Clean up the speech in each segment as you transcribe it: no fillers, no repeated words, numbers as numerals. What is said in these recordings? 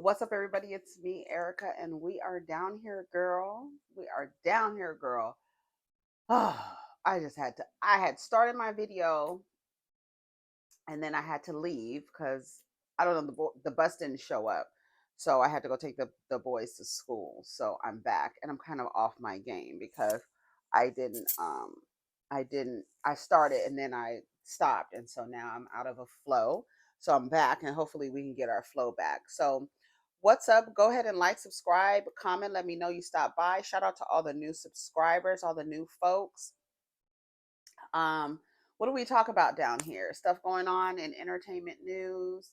What's up, everybody? It's me, Erica, and we are down here, girl. We are down here, girl. Oh, I had started my video and then I had to leave because I don't know, the bus didn't show up. So I had to go take the boys to school. So I'm back and I'm kind of off my game because I didn't, I started and then I stopped. And so now I'm out of a flow. So I'm back and hopefully we can get our flow back. So what's up? Go ahead and like, subscribe, comment, let me know you stopped by. Shout out to all the new subscribers, all the new folks. Um, what do we talk about down here? Stuff going on in entertainment news,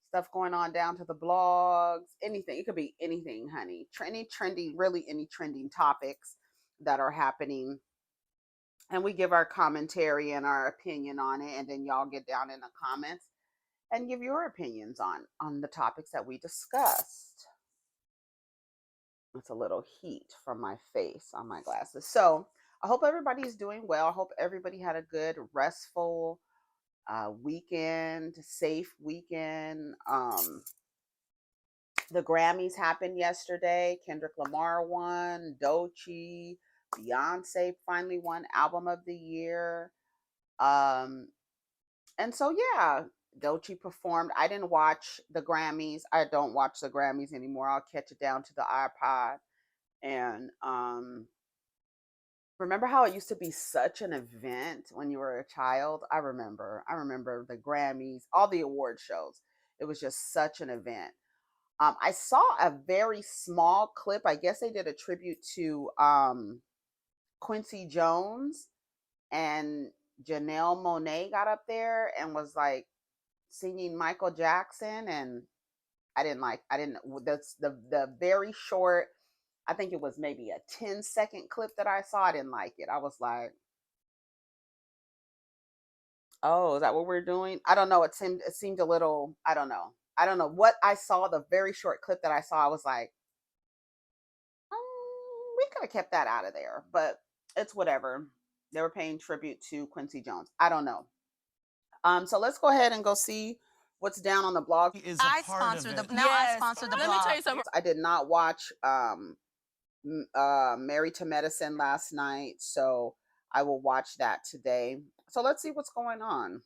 stuff going on down to the blogs, anything. It could be anything, honey. Really any trending topics that are happening. And we give our commentary and our opinion on it, and then y'all get down in the comments and give your opinions on the topics that we discussed. It's a little heat from my face on my glasses. So I hope everybody's doing well. I hope everybody had a good, restful weekend, safe weekend. The Grammys happened yesterday. Kendrick Lamar won. Doechii, Beyonce finally won Album of the Year. And so yeah, Doechii performed. I didn't watch the Grammys. I don't watch the Grammys anymore. I'll catch it down to the iPod. And remember how it used to be such an event when you were a child? I remember. I remember the Grammys, all the award shows. It was just such an event. I saw a very small clip. I guess they did a tribute to Quincy Jones, and Janelle Monáe got up there and was like singing Michael Jackson, and I didn't that's the very short, I think it was maybe a 10-second clip that I saw. I didn't like it. I was like, oh, is that what we're doing? I don't know. It seemed a little, I don't know. I don't know what I saw. The very short clip that I saw, I was like, um, we could have kept that out of there, but it's whatever. They were paying tribute to Quincy Jones. I don't know. So let's go ahead and go see what's down on the blog. I sponsor the now. I sponsor the blog. Let me tell you something. I did not watch Married to Medicine last night, so I will watch that today. So let's see what's going on.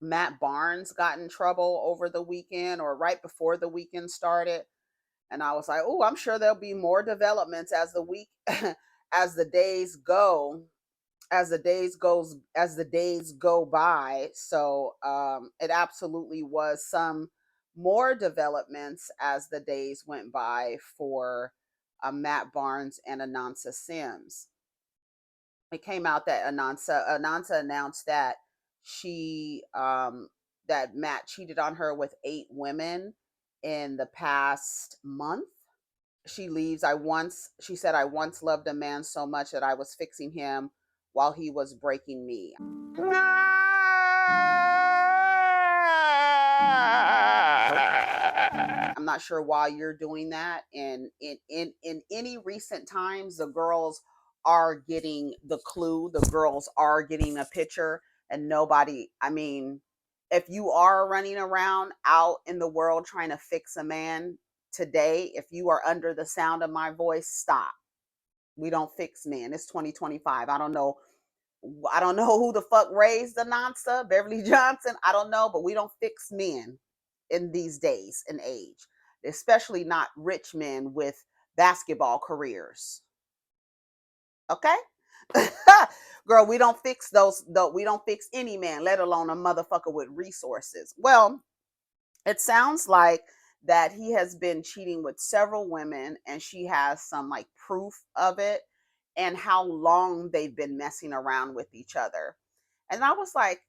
Matt Barnes got in trouble over the weekend or right before the weekend started, and I was like, oh, I'm sure there'll be more developments as the week as the days go as the days go by. So it absolutely was some more developments as the days went by for Matt Barnes and Anansa Sims. It came out that Anansa announced that she that Matt cheated on her with 8 women in the past month. She said, I once loved a man so much that I was fixing him while he was breaking me. I'm not sure why you're doing that. And in any recent times, the girls are getting the clue. The girls are getting a picture, and nobody, I mean, if you are running around out in the world trying to fix a man today, if you are under the sound of my voice, stop. We don't fix men. It's 2025. I don't know who the fuck raised Anansa, Beverly Johnson. I don't know, but we don't fix men in these days and age, especially not rich men with basketball careers. Okay? Girl, we don't fix those, though. We don't fix any man, let alone a motherfucker with resources. Well, it sounds like that he has been cheating with several women, and she has some like proof of it and how long they've been messing around with each other. And I was like,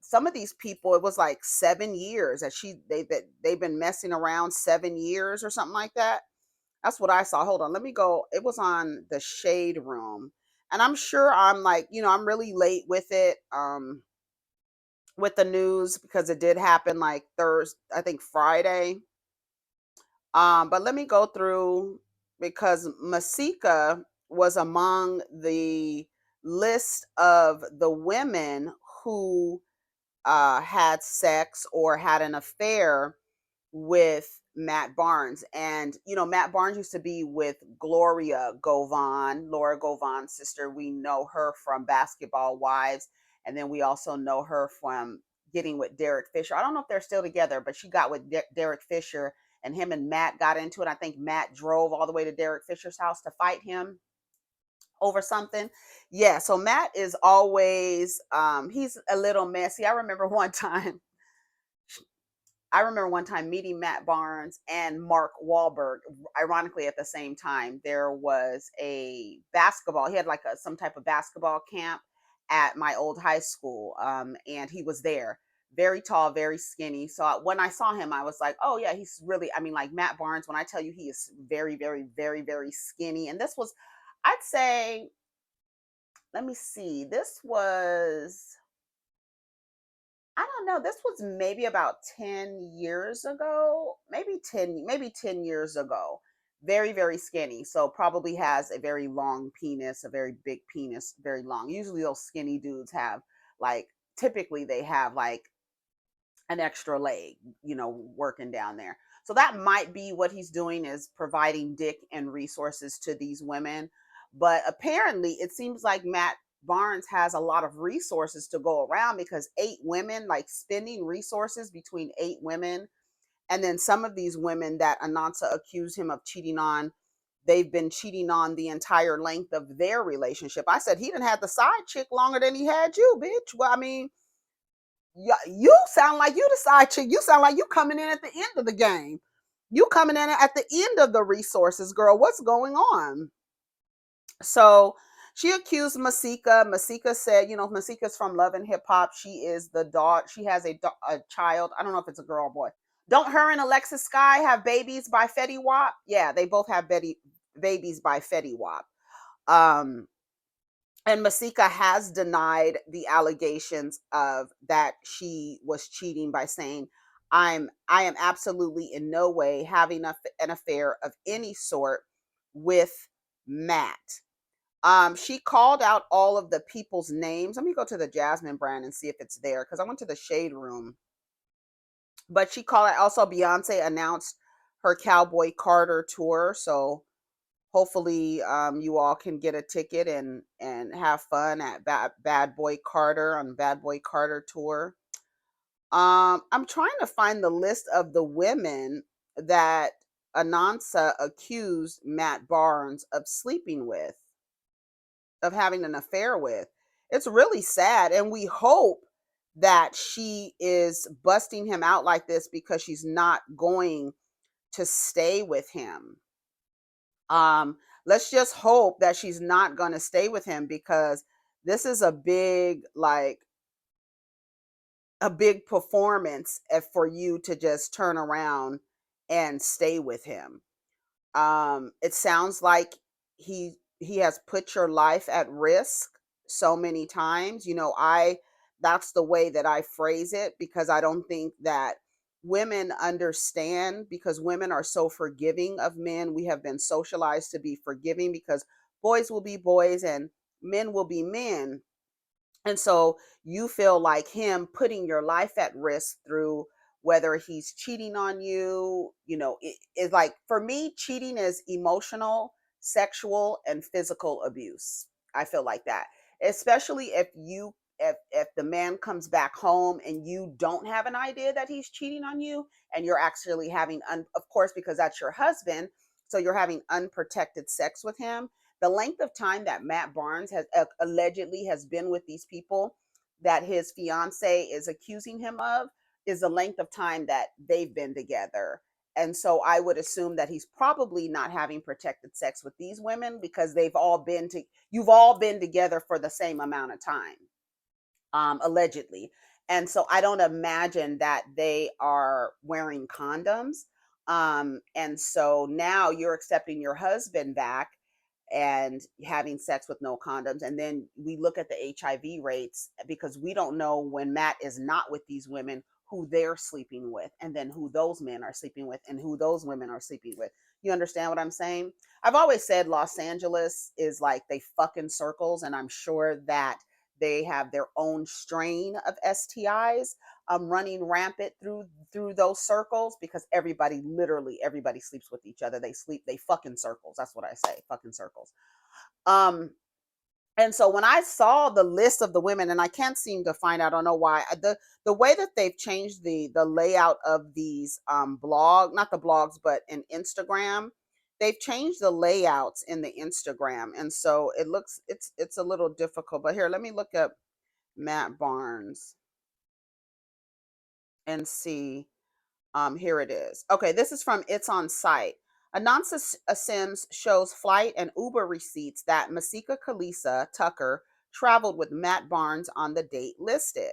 some of these people, it was like 7 years that they've been messing around, 7 years or something like that. That's what I saw. Hold on, let me go. It was on the Shade Room, and I'm sure I'm like, I'm really late with it. With the news because it did happen like Thursday, I think Friday. But let me go through because Masika was among the list of the women who had sex or had an affair with Matt Barnes. And, Matt Barnes used to be with Gloria Govan, Laura Govan's sister. We know her from Basketball Wives. And then we also know her from getting with Derek Fisher. I don't know if they're still together, but she got with Derek Fisher, and him and Matt got into it. I think Matt drove all the way to Derek Fisher's house to fight him over something. Yeah, so Matt is always he's a little messy. I remember one time meeting Matt Barnes and Mark Wahlberg. Ironically, at the same time, there was a basketball. He had like some type of basketball camp at my old high school, and he was there. Very tall, very skinny. So when I saw him, I was like, "Oh yeah, he's really." I mean, like Matt Barnes. When I tell you, he is very, very, very, very skinny. And this was, I'd say, let me see. This was, I don't know. This was maybe about 10 years ago, maybe 10 years ago. Very, very skinny. So probably has a very long penis, a very big penis, very long. Usually those skinny dudes have like, typically they have like an extra leg, working down there. So that might be what he's doing, is providing dick and resources to these women. But apparently it seems like Matt Barnes has a lot of resources to go around, because 8 women, like spending resources between 8 women. And then some of these women that Anansa accused him of cheating on, they've been cheating on the entire length of their relationship. I said, he didn't have the side chick longer than he had you, bitch. Well, I mean, yeah, you sound like you the side chick. You sound like you coming in at the end of the game. You coming in at the end of the resources, girl. What's going on? So she accused Masika. Masika said, Masika's from Love and Hip Hop. She is the daughter. She has a child. I don't know if it's a girl or boy. Don't her and Alexis Sky have babies by Fetty Wap? Yeah, they both have babies by Fetty Wap. Um, and Masika has denied the allegations of that she was cheating by saying, I am absolutely in no way having an affair of any sort with Matt. She called out all of the people's names. Let me go to the Jasmine brand and see if it's there, because I went to the Shade Room. But she called it also. Beyonce announced her Cowboy Carter tour, so hopefully you all can get a ticket and have fun at Bad Boy Carter on Bad Boy Carter tour. I'm trying to find the list of the women that Anansa accused Matt Barnes of sleeping with, of having an affair with. It's really sad, and we hope that she is busting him out like this because she's not going to stay with him. Um, let's just hope that she's not going to stay with him, because this is a big, like, a big performance for you to just turn around and stay with him. It sounds like he has put your life at risk so many times. I That's the way that I phrase it, because I don't think that women understand, because women are so forgiving of men. We have been socialized to be forgiving, because boys will be boys and men will be men. And so you feel like him putting your life at risk through whether he's cheating on you. It's like, for me, cheating is emotional, sexual, and physical abuse. I feel like that. Especially if the man comes back home and you don't have an idea that he's cheating on you, and you're actually having of course, because that's your husband, so you're having unprotected sex with him. The length of time that Matt Barnes has allegedly has been with these people that his fiance is accusing him of is the length of time that they've been together. And so I would assume that he's probably not having protected sex with these women, because you've all been together for the same amount of time, allegedly. And so I don't imagine that they are wearing condoms. And so now you're accepting your husband back and having sex with no condoms. And then we look at the HIV rates, because we don't know, when Matt is not with these women, who they're sleeping with, and then who those men are sleeping with, and who those women are sleeping with. You understand what I'm saying? I've always said Los Angeles is like, they fuck in circles, and I'm sure that they have their own strain of STIs running rampant through those circles, because literally everybody sleeps with each other. They fuck in circles. That's what I say, fucking circles. Um, and so when I saw the list of the women, and I can't seem to find, I don't know why, the way that they've changed the layout of these not the blogs, but in Instagram, they've changed the layouts in the Instagram, and so it's a little difficult. But here, let me look up Matt Barnes and see. Here it is. Okay, this is from It's on Site. Anansa Sims shows flight and Uber receipts that Masika Kalisa Tucker traveled with Matt Barnes on the date listed.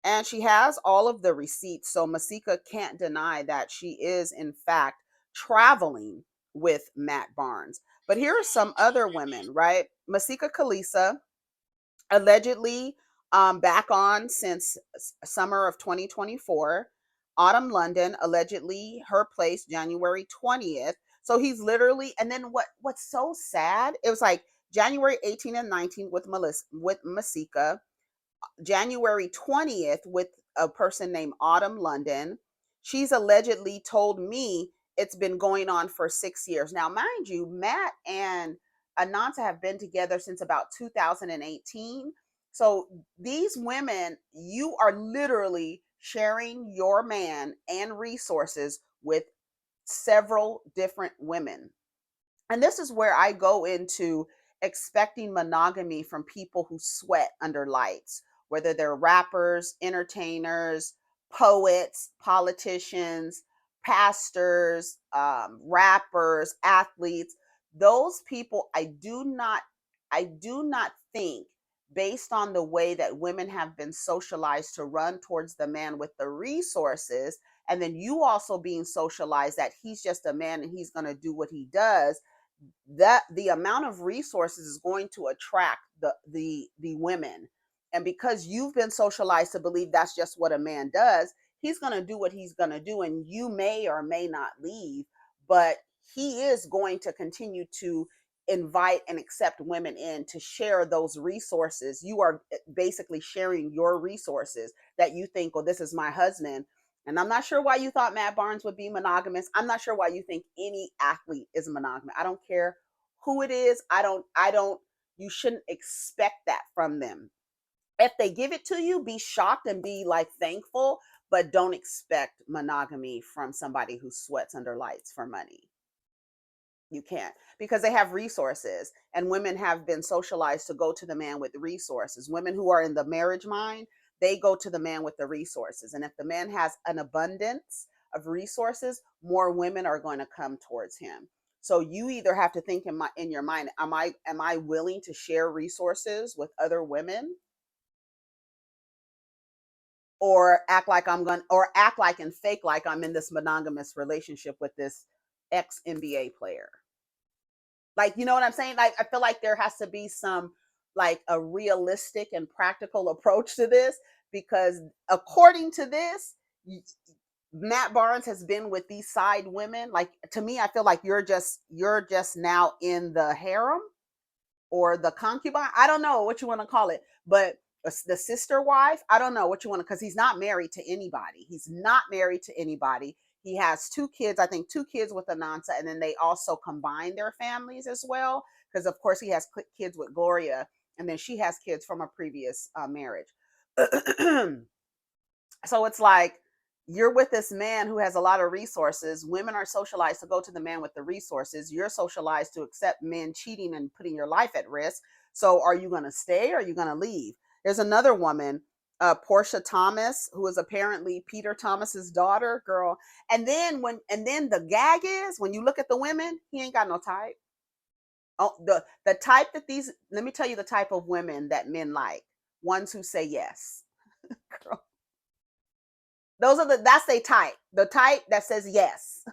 And she has all of the receipts, so Masika can't deny that she is, in fact, traveling with Matt Barnes. But here are some other women, right? Masika Kalisa, allegedly back on since summer of 2024. Autumn London, allegedly her place January 20th. So he's literally, and then what's so sad, it was like January 18 and 19 with Masika, January 20th with a person named Autumn London. She's allegedly told me it's been going on for 6 years. Now, mind you, Matt and Anansa have been together since about 2018. So these women, you are literally sharing your man and resources with several different women. And this is where I go into expecting monogamy from people who sweat under lights, whether they're rappers, entertainers, poets, politicians, pastors, rappers, athletes. Those people, I do not think, based on the way that women have been socialized to run towards the man with the resources, and then you also being socialized that he's just a man and he's going to do what he does, that the amount of resources is going to attract the women. And because you've been socialized to believe that's just what a man does, he's going to do what he's going to do, and you may or may not leave, but he is going to continue to invite and accept women in to share those resources. You are basically sharing your resources that you think, well, this is my husband. And I'm not sure why you thought Matt Barnes would be monogamous. I'm not sure why you think any athlete is monogamous. I don't care who it is. You shouldn't expect that from them. If they give it to you, be shocked and be like thankful, but don't expect monogamy from somebody who sweats under lights for money. You can't, because they have resources, and women have been socialized to go to the man with resources. Women who are in the marriage mind, they go to the man with the resources. And if the man has an abundance of resources, more women are going to come towards him. So you either have to think in your mind, am I willing to share resources with other women, or act like and fake like I'm in this monogamous relationship with this ex NBA player? Like, you know what I'm saying? Like, I feel like there has to be some, like, a realistic and practical approach to this, because according to this, Matt Barnes has been with these side women. Like, to me, I feel like you're just now in the harem or the concubine. I don't know what you want to call it, but the sister wife, I don't know what you want to, because he's not married to anybody. He's not married to anybody. He has two kids, I think two kids with Anansa, and then they also combine their families as well, because of course he has kids with Gloria, and then she has kids from a previous marriage. So it's like, you're with this man who has a lot of resources. Women are socialized to go to the man with the resources. You're socialized to accept men cheating and putting your life at risk. So are you going to stay, or are you going to leave? There's another woman, Portia Thomas, who is apparently Peter Thomas's daughter, girl. And then the gag is, when you look at the women, he ain't got no type. Oh, the type that let me tell you the type of women that men like. Ones who say yes. Girl. That's their type. The type that says yes.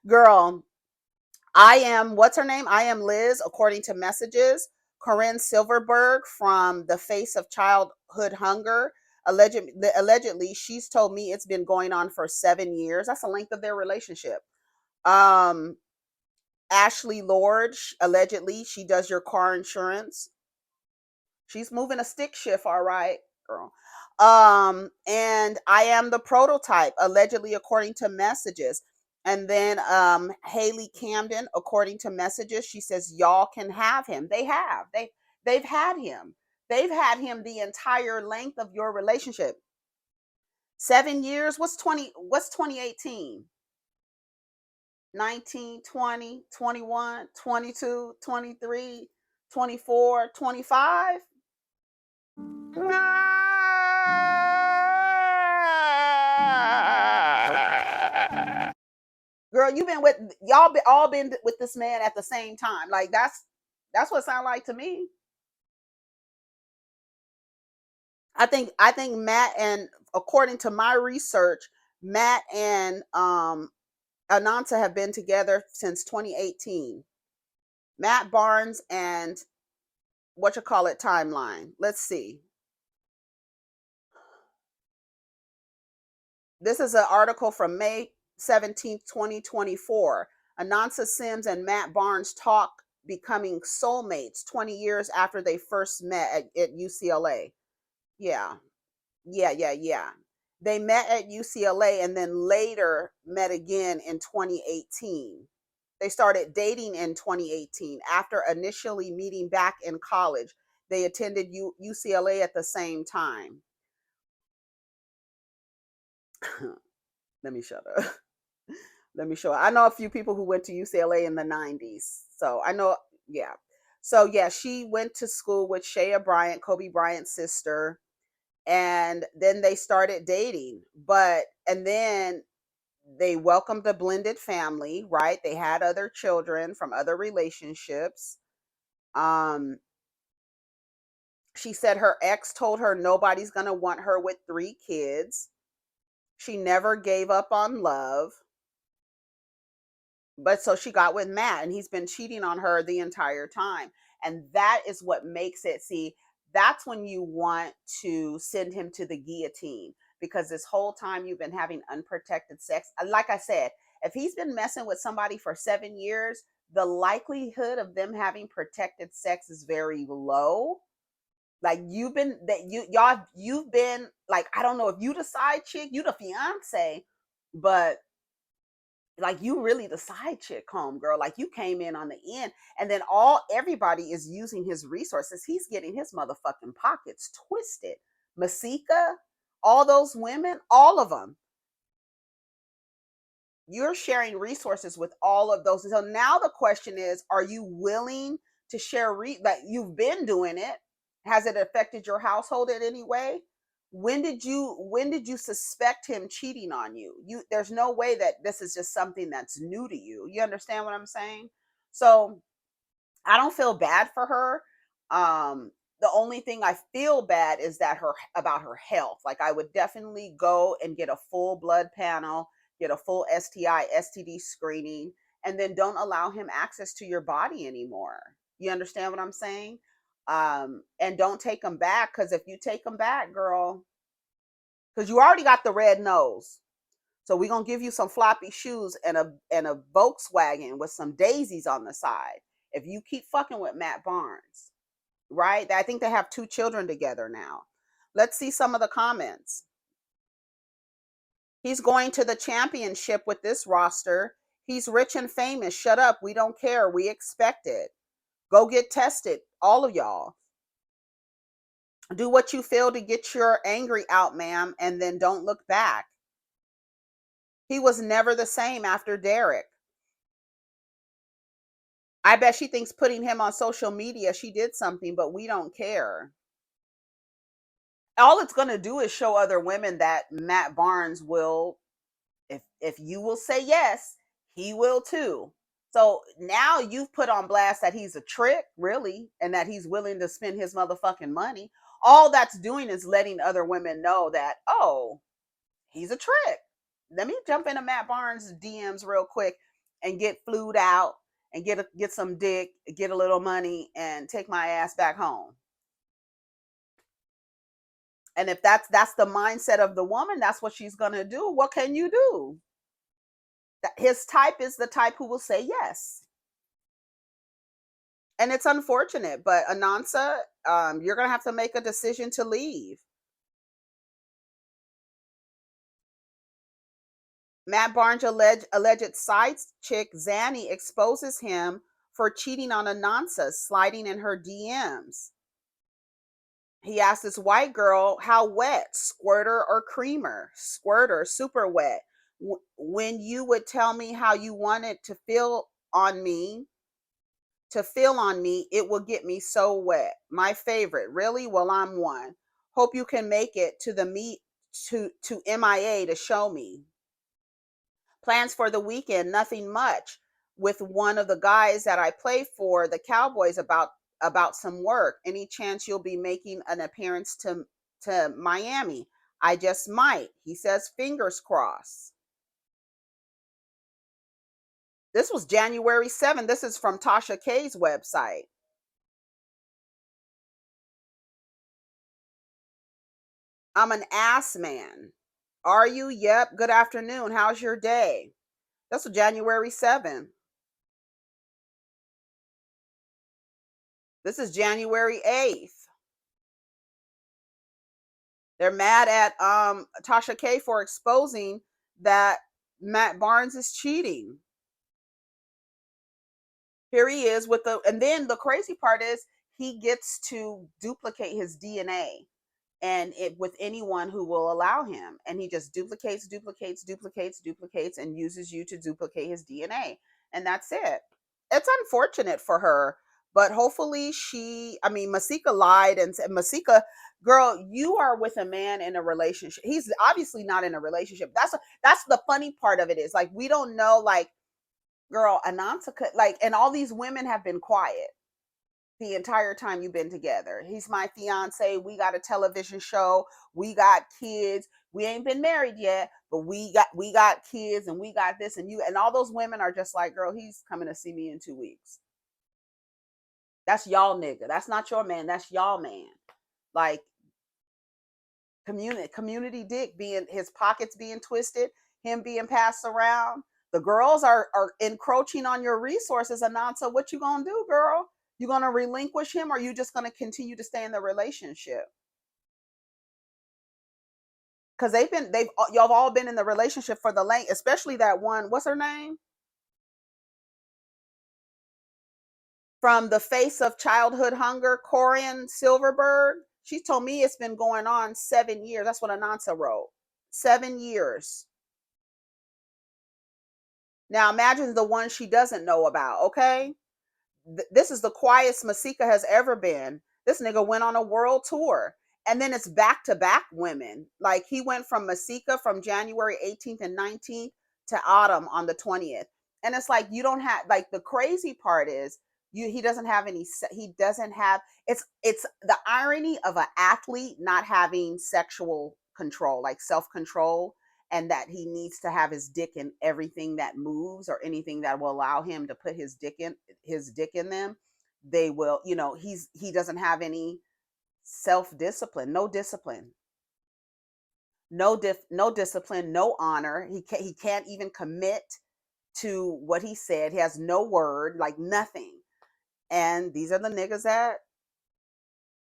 Girl, what's her name? I am Liz, according to messages. Corinne Silverberg from The Face of Childhood Hunger. Allegedly, she's told me it's been going on for 7 years. That's the length of their relationship. Ashley Lord, allegedly, she does your car insurance. She's moving a stick shift, all right, girl. And I am the prototype, allegedly, according to messages. And then Haley Camden, according to messages, she says y'all can have him. They have. They've had him. They've had him the entire length of your relationship. 7 years. What's 2018? 19, 20, 21, 22, 23, 24, 25. Girl, you've been with y'all all been with this man at the same time. Like that's what it sounds like to me. I think Matt, and according to my research, Matt and Anansa have been together since 2018. Matt Barnes and what you call it timeline. Let's see. This is an article from May 17th, 2024. Anansa Sims and Matt Barnes talk becoming soulmates 20 years after they first met at UCLA. Yeah. Yeah. They met at UCLA and then later met again in 2018. They started dating in 2018 after initially meeting back in college. They attended UCLA at the same time. Let me shut up. Let me show. I know a few people who went to UCLA in the 90s. So I know, yeah. So yeah, she went to school with Shea Bryant, Kobe Bryant's sister, and then they started dating. And then they welcomed a blended family, right? They had other children from other relationships. Um, she said her ex told her nobody's gonna want her with 3 kids. She never gave up on love. But so she got with Matt and he's been cheating on her the entire time. And that is what makes it, see, that's when you want to send him to the guillotine, because this whole time you've been having unprotected sex. Like I said, if he's been messing with somebody for 7 years, the likelihood of them having protected sex is very low. Like you've been like, I don't know if you the side chick, you the fiance, but like you really the side chick, home girl. Like you came in on the end, and then everybody is using his resources. He's getting his motherfucking pockets twisted. Masika, all those women, all of them. You're sharing resources with all of those. So now the question is, are you willing to share that you've been doing it? Has it affected your household in any way? When did you suspect him cheating on you? There's no way that this is just something that's new to you. You understand what I'm saying? So I don't feel bad for her. The only thing I feel bad is that about her health. Like I would definitely go and get a full blood panel, get a full STI, STD screening, and then don't allow him access to your body anymore. You understand what I'm saying? And don't take him back, because if you take him back, girl, because you already got the red nose. So we're gonna give you some floppy shoes and a Volkswagen with some daisies on the side if you keep fucking with Matt Barnes, right? I think they have 2 children together now. Let's see some of the comments. He's going to the championship with this roster. He's rich and famous. Shut up. We don't care. We expect it. Go get tested, all of y'all. Do what you feel to get your angry out, ma'am, and then don't look back. He was never the same after Derek. I bet she thinks putting him on social media, she did something, but we don't care. All it's going to do is show other women that Matt Barnes will, if you will say yes, he will too. So now you've put on blast that he's a trick, really, and that he's willing to spend his motherfucking money. All that's doing is letting other women know that, oh, he's a trick. Let me jump into Matt Barnes' DMs real quick and get flued out and get some dick, get a little money, and take my ass back home. And if that's the mindset of the woman, that's what she's gonna do. What can you do? His type is the type who will say yes. And it's unfortunate, but Anansa, you're gonna have to make a decision to leave. Matt Barnes' alleged side chick Zanny exposes him for cheating on Anansa, sliding in her DMs. He asked this white girl, how wet, squirter or creamer? Squirter, super wet. When you would tell me how you wanted to feel on me, it will get me so wet. My favorite. Really? Well, I'm one. Hope you can make it to the meet to MIA to show me. Plans for the weekend, nothing much. With one of the guys that I play for, the Cowboys, about some work. Any chance you'll be making an appearance to Miami? I just might. He says fingers crossed. This was January 7th. This is from Tasha K's website. I'm an ass man. Are you? Yep. Good afternoon. How's your day? That's January 7th. This is January 8th. They're mad at Tasha K for exposing that Matt Barnes is cheating. Here he is with and then the crazy part is he gets to duplicate his DNA and it with anyone who will allow him, and he just duplicates and uses you to duplicate his DNA, and that's it. It's unfortunate for her, but hopefully Masika lied and said, Masika, girl, you are with a man in a relationship. He's obviously not in a relationship. That's the funny part of it, is like we don't know, like, girl, Anansa could, like, and all these women have been quiet the entire time you've been together. He's my fiance. We got a television show. We got kids. We ain't been married yet, but we got kids, and we got this, and all those women are just like, girl, he's coming to see me in 2 weeks. That's y'all nigga. That's not your man. That's y'all man. Like, community dick, being his pockets being twisted, him being passed around. The girls are encroaching on your resources, Anansa. What you gonna do, girl? You gonna relinquish him, or you just gonna continue to stay in the relationship? Because y'all have all been in the relationship for the length, especially that one. What's her name? From the Face of Childhood Hunger, Corian Silverberg. She told me it's been going on 7 years. That's what Anansa wrote. 7 years. Now imagine the one she doesn't know about, okay? This is the quietest Masika has ever been. This nigga went on a world tour. And then it's back to back women. Like, he went from Masika from January 18th and 19th to Autumn on the 20th. And it's like, you don't have, like, the crazy part is he doesn't have it's the irony of an athlete not having sexual control, like self-control, and that he needs to have his dick in everything that moves or anything that will allow him to put his dick in them. They will, he doesn't have any self-discipline, no discipline, no discipline, no honor. He can't even commit to what he said. He has no word, like nothing. And these are the niggas that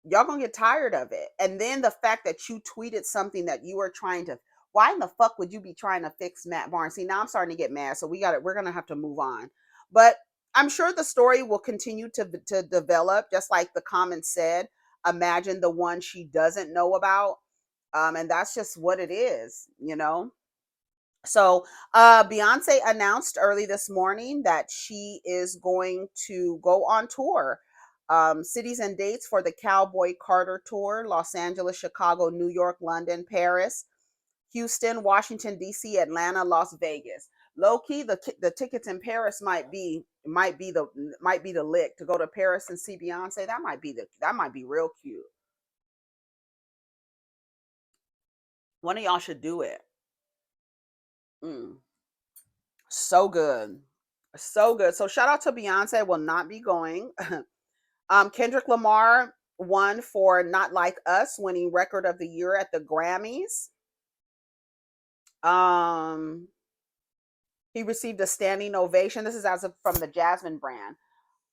y'all gonna get tired of it. And then the fact that you tweeted something that you were trying to, why in the fuck would you be trying to fix Matt Barnes? See, now I'm starting to get mad. So we're gonna have to move on. But I'm sure the story will continue to develop, just like the comments said. Imagine the one she doesn't know about. And that's just what it is, So Beyonce announced early this morning that she is going to go on tour. Cities and dates for the Cowboy Carter Tour: Los Angeles, Chicago, New York, London, Paris, Houston, Washington, D.C., Atlanta, Las Vegas. Low key, the tickets in Paris might be the lick to go to Paris and see Beyonce. That might be real cute. One of y'all should do it. Mm. So good. So good. So shout out to Beyonce. Will not be going. Kendrick Lamar won for Not Like Us, winning Record of the Year at the Grammys. He received a standing ovation. This is from the Jasmine brand.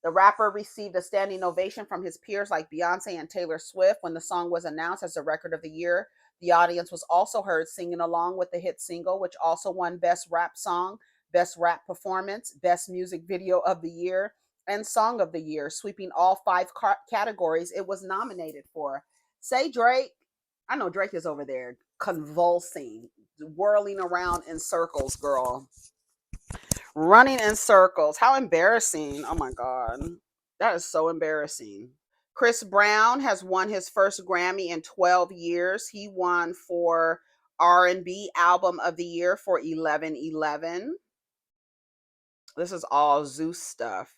The rapper received a standing ovation from his peers like Beyonce and Taylor Swift when the song was announced as the record of the year. The audience was also heard singing along with the hit single, which also won Best Rap Song, Best Rap Performance, Best Music Video of the Year, and Song of the Year, sweeping all 5 categories it was nominated for. Say Drake. I know Drake is over there convulsing, whirling around in circles, girl. Running in circles. How embarrassing. Oh my God. That is so embarrassing. Chris Brown has won his first Grammy in 12 years. He won for R&B Album of the Year for 1111. This is all Zeus stuff.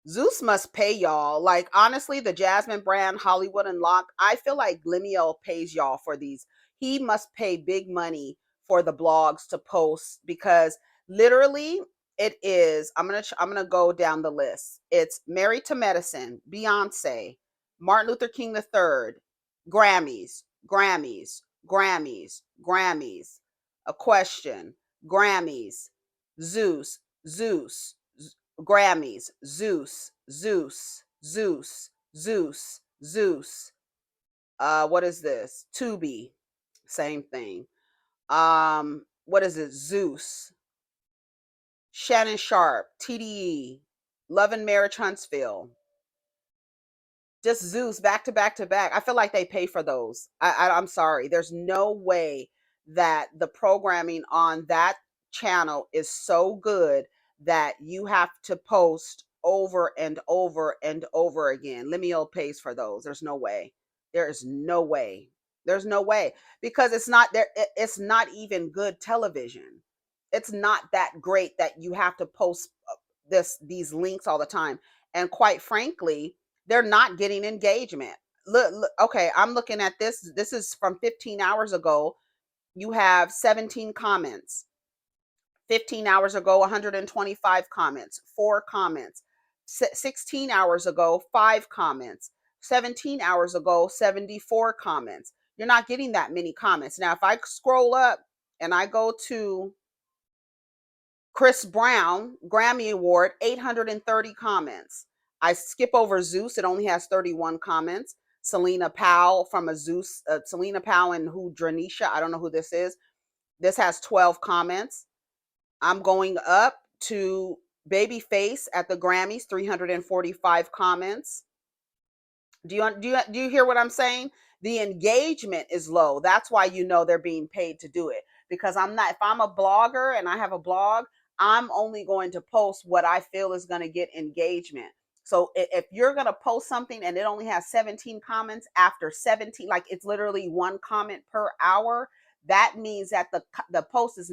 Zeus must pay y'all. Like, honestly, the Jasmine brand, Hollywood and Lock, I feel like Glimeo pays y'all for these. He must pay big money for the blogs to post, because literally it is, I'm gonna go down the list. It's Married to Medicine, Beyonce, Martin Luther King III, Grammys, Grammys, Grammys, Grammys, A Question, Grammys, Zeus, Zeus, Grammys, Zeus, Zeus, Zeus, Zeus, Zeus. What is this? Tubi, same thing. What is it? Zeus, Shannon Sharp, TDE, Love and Marriage Huntsville. Just Zeus, back to back to back. I feel like they pay for those. I'm sorry. There's no way that the programming on that channel is so good that you have to post over and over and over again. Lemuel pays for those. There's no way. There is no way. There's no way, because it's not there. It's not even good television. It's not that great that you have to post these links all the time. And quite frankly, they're not getting engagement. Look, okay, I'm looking at this. This is from 15 hours ago. You have 17 comments. 15 hours ago, 125 comments, 4 comments. 16 hours ago, 5 comments. 17 hours ago, 74 comments. You're not getting that many comments. Now, if I scroll up and I go to Chris Brown, Grammy Award, 830 comments. I skip over Zeus. It only has 31 comments. Selena Powell from a Zeus, Selena Powell and who, Dranisha, I don't know who this is. This has 12 comments. I'm going up to Babyface at the Grammys, 345 comments. Do you hear what I'm saying? The engagement is low. That's why you know they're being paid to do it. Because if I'm a blogger and I have a blog, I'm only going to post what I feel is going to get engagement. So if you're going to post something and it only has 17 comments after 17, like it's literally 1 comment per hour, that means that the post is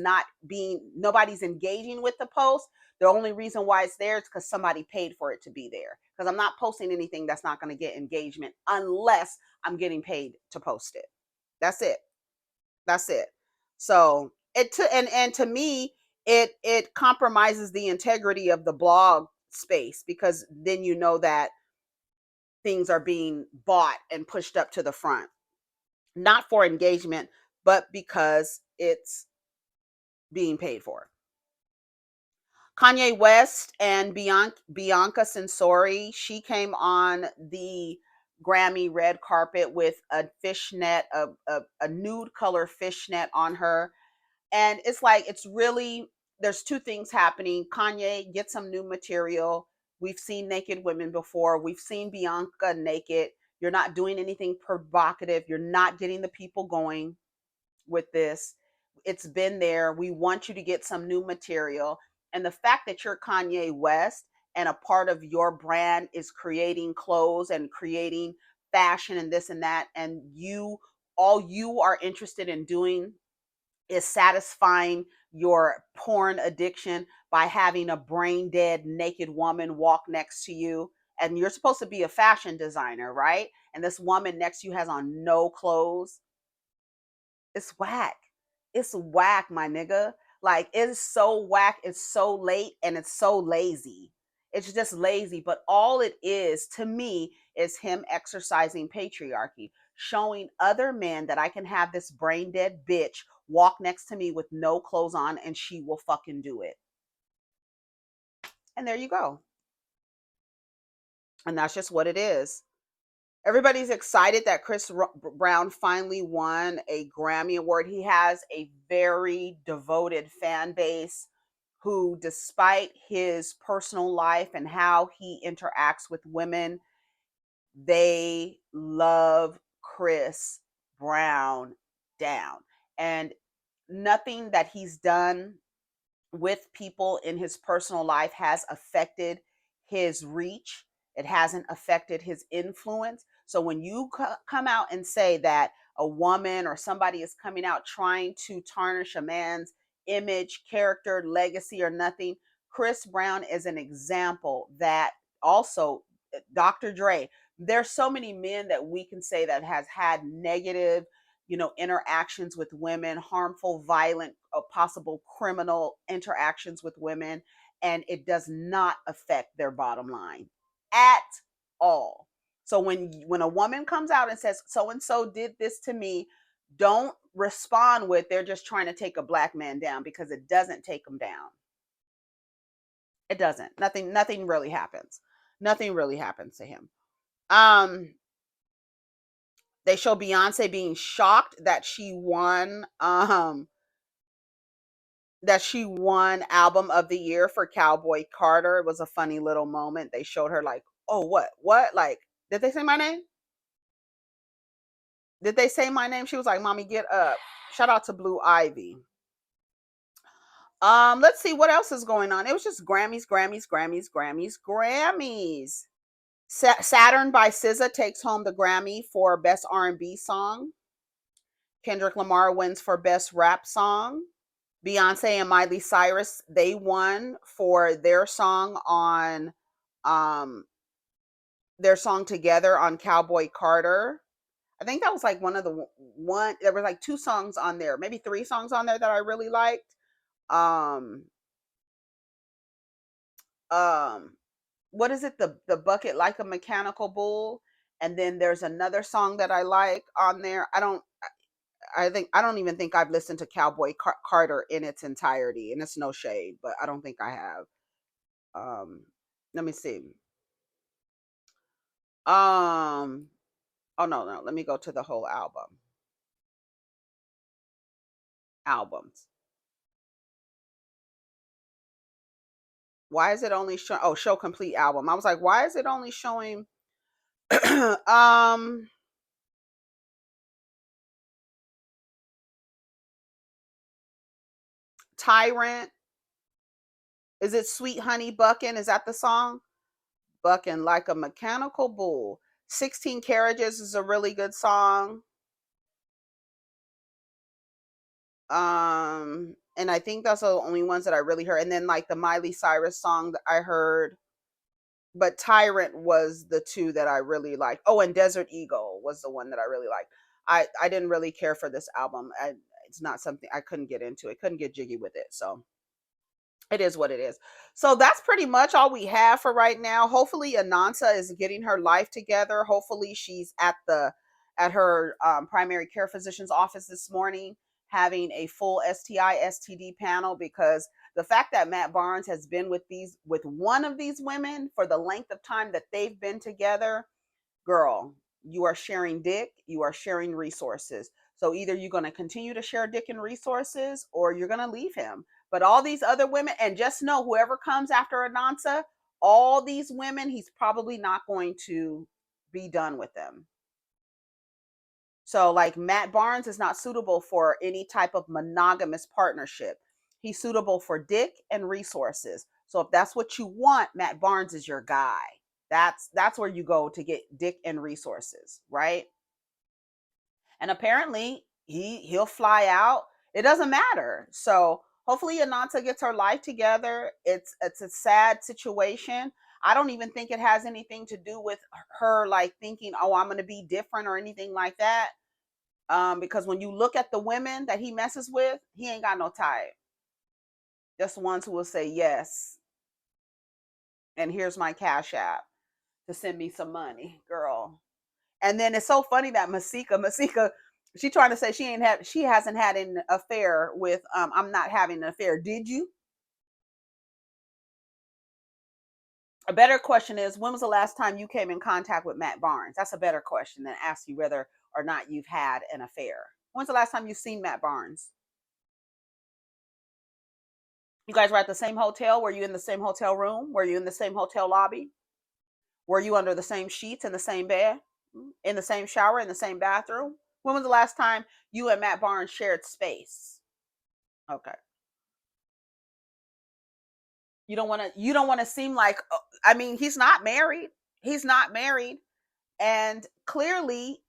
nobody's engaging with the post. The only reason why it's there is because somebody paid for it to be there. Because I'm not posting anything that's not going to get engagement unless I'm getting paid to post it. That's it. That's it. So and to me, it compromises the integrity of the blog space, because then you know that things are being bought and pushed up to the front, not for engagement, but because it's being paid for. Kanye West and Bianca Censori, she came on the Grammy red carpet with a fishnet, a nude color fishnet on her. And it's like, there's 2 things happening. Kanye, get some new material. We've seen naked women before. We've seen Bianca naked. You're not doing anything provocative. You're not getting the people going with this. It's been there. We want you to get some new material. And the fact that you're Kanye West and a part of your brand is creating clothes and creating fashion and this and that, and all you are interested in doing is satisfying your porn addiction by having a brain dead naked woman walk next to you. And you're supposed to be a fashion designer, right? And this woman next to you has on no clothes. It's whack. It's whack, my nigga. Like, it is so whack. It's so late and it's so lazy. It's just lazy. But all it is to me is him exercising patriarchy, showing other men that I can have this brain dead bitch walk next to me with no clothes on and she will fucking do it. And there you go. And that's just what it is. Everybody's excited that Chris Brown finally won a Grammy Award. He has a very devoted fan base who, despite his personal life and how he interacts with women, they love Chris Brown down. And nothing that he's done with people in his personal life has affected his reach. It hasn't affected his influence. So when you come out and say that a woman or somebody is coming out trying to tarnish a man's image, character, legacy, or nothing, Chris Brown is an example that also Dr. Dre, there's so many men that we can say that has had negative, interactions with women, harmful, violent, possible criminal interactions with women, and it does not affect their bottom line at all. So when a woman comes out and says so and so did this to me, don't respond with they're just trying to take a black man down, because it doesn't take him down. It doesn't. Nothing really happens. Nothing really happens to him. They show Beyonce being shocked that she won album of the year for Cowboy Carter. It was a funny little moment. They showed her like, "Oh, what? Like, did they say my name? Did they say my name?" She was like, "Mommy, get up." Shout out to Blue Ivy. Let's see what else is going on. It was just Grammys. Saturn by SZA takes home the Grammy for Best R&B Song. Kendrick Lamar wins for Best Rap Song. Beyonce and Miley Cyrus, they won for their song together on Cowboy Carter. I think that was like there were like 2 songs on there, maybe 3 songs on there that I really liked. What is it? The Bucket Like a Mechanical Bull. And then there's another song that I like on there. I don't even think I've listened to Cowboy Carter in its entirety, and it's no shade, but I don't think I have. Let me see. Oh no, let me go to the whole albums. Why is it only show complete album? I was like, why is it only showing Tyrant? Is it Sweet Honey Buckin'? Is that the song? Buckin' Like a Mechanical Bull. 16 Carriages is a really good song. And I think that's the only ones that I really heard. And then like the Miley Cyrus song that I heard, but Tyrant was the 2 that I really liked. Oh, and Desert Eagle was the one that I really liked. I didn't really care for this album. It's not something I couldn't get into. It couldn't get jiggy with it. So it is what it is. So that's pretty much all we have for right now. Hopefully Anansa is getting her life together. Hopefully she's at her primary care physician's office this morning having a full STI STD panel, because the fact that Matt Barnes has been with one of these women for the length of time that they've been together, girl, you are sharing dick, you are sharing resources. So either you're going to continue to share dick and resources, or you're going to leave him. But all these other women, and just know whoever comes after Anansa, all these women, he's probably not going to be done with them. So like Matt Barnes is not suitable for any type of monogamous partnership. He's suitable for dick and resources. So if that's what you want, Matt Barnes is your guy. That's where you go to get dick and resources, right? And apparently he'll fly out. It doesn't matter. So hopefully Ananta gets her life together. It's a sad situation. I don't even think it has anything to do with her like thinking, oh, I'm going to be different or anything like that. Because when you look at the women that he messes with, he ain't got no type. Just ones who will say yes. And here's my Cash App to send me some money, girl. And then it's so funny that Masika, she trying to say she hasn't had an affair with I'm not having an affair. Did you? A better question is, when was the last time you came in contact with Matt Barnes? That's a better question than ask you whether or not you've had an affair. When's the last time you've seen Matt Barnes? You guys were at the same hotel? Were you in the same hotel room? Were you in the same hotel lobby? Were you under the same sheets in the same bed? In the same shower, in the same bathroom? When was the last time you and Matt Barnes shared space? Okay. You don't want to seem like, I mean, he's not married. He's not married. And clearly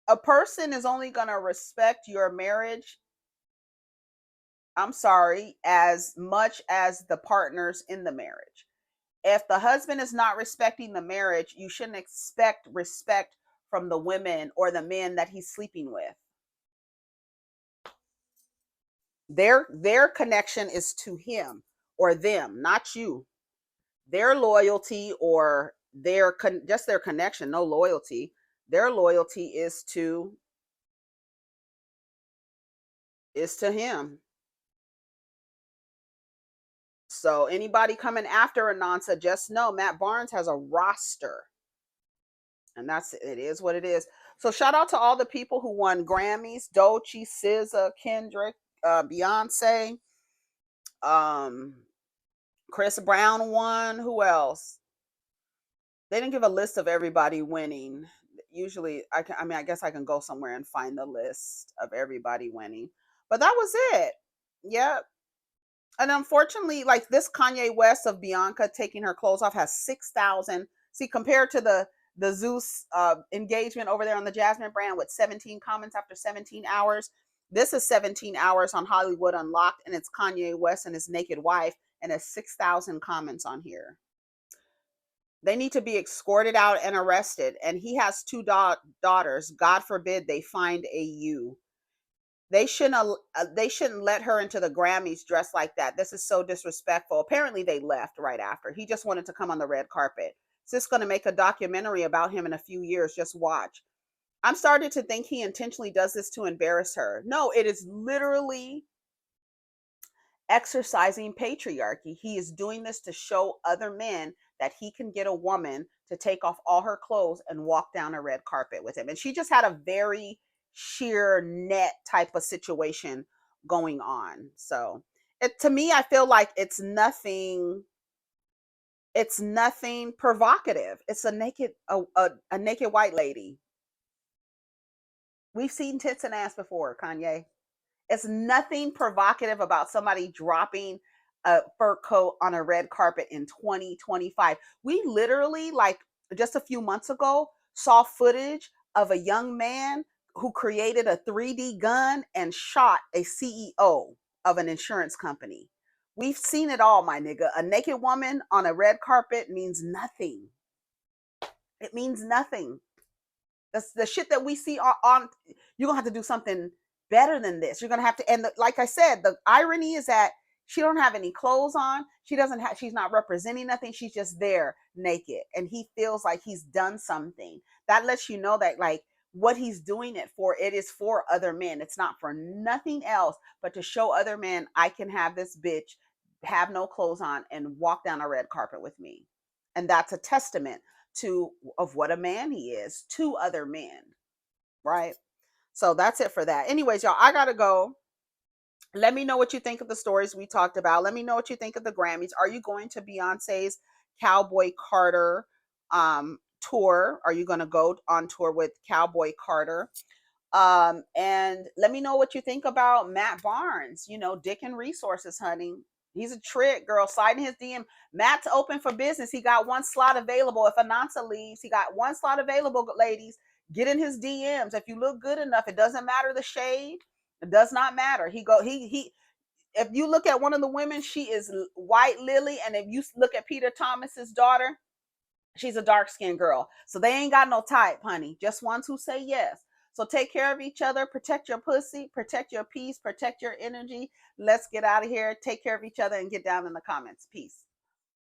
a person is only going to respect your marriage, I'm sorry, as much as the partners in the marriage. If the husband is not respecting the marriage, you shouldn't expect respect from the women or the men that he's sleeping with. Their connection is to him or them, not you. Their loyalty or just their connection, no loyalty. Their loyalty is to him. So anybody coming after Anansa, just know Matt Barnes has a roster. And it is what it is. So shout out to all the people who won Grammys: Doechii, SZA, Kendrick, Beyonce, Chris Brown won. Who else? They didn't give a list of everybody winning. Usually, I guess I can go somewhere and find the list of everybody winning. But that was it. Yep. And unfortunately, like this Kanye West of Bianca taking her clothes off has 6,000. See, compared to the Zeus engagement over there on the Jasmine brand with 17 comments after 17 hours, this is 17 hours on Hollywood Unlocked, and it's Kanye West and his naked wife, and it's 6,000 comments on here. They need to be escorted out and arrested. And he has two daughters. God forbid they find a you. They shouldn't let her into the Grammys dressed like that. This is so disrespectful. Apparently they left right after. He just wanted to come on the red carpet. Sis going to make a documentary about him in a few years. Just watch. I'm starting to think he intentionally does this to embarrass her. No, it is literally exercising patriarchy. He is doing this to show other men that he can get a woman to take off all her clothes and walk down a red carpet with him. And she just had a very sheer net type of situation going on. So to me, I feel like it's nothing provocative. It's a naked white lady. We've seen tits and ass before, Kanye. It's nothing provocative about somebody dropping a fur coat on a red carpet in 2025. We literally, like just a few months ago, saw footage of a young man who created a 3D gun and shot a CEO of an insurance company. We've seen it all, my nigga. A naked woman on a red carpet means nothing. It means nothing. That's the shit that we see on you're gonna have to do something better than this. You're gonna have to, and like I said, the irony is that she don't have any clothes on. She's not representing nothing. She's just there naked. And he feels like he's done something. That lets you know that like what he's doing it for, it is for other men. It's not for nothing else but to show other men, I can have this bitch have no clothes on and walk down a red carpet with me. And that's a testament of what a man he is to other men, right? So that's it for that. Anyways, y'all, I gotta go. Let me know what you think of the stories we talked about. Let me know what you think of the Grammys. Are you going to Beyonce's Cowboy Carter tour? Are you going to go on tour with Cowboy Carter? And let me know what you think about Matt Barnes. Dick and resources, honey. He's a trick, girl. Slide in his DM. Matt's open for business. He got one slot available. If Anansa leaves, he got one slot available, ladies. Get in his DMs. If you look good enough, it doesn't matter the shade. It does not matter. If you look at one of the women, she is white lily. And if you look at Peter Thomas's daughter, she's a dark-skinned girl. So they ain't got no type, honey. Just ones who say yes. So take care of each other. Protect your pussy. Protect your peace. Protect your energy. Let's get out of here. Take care of each other and get down in the comments. Peace.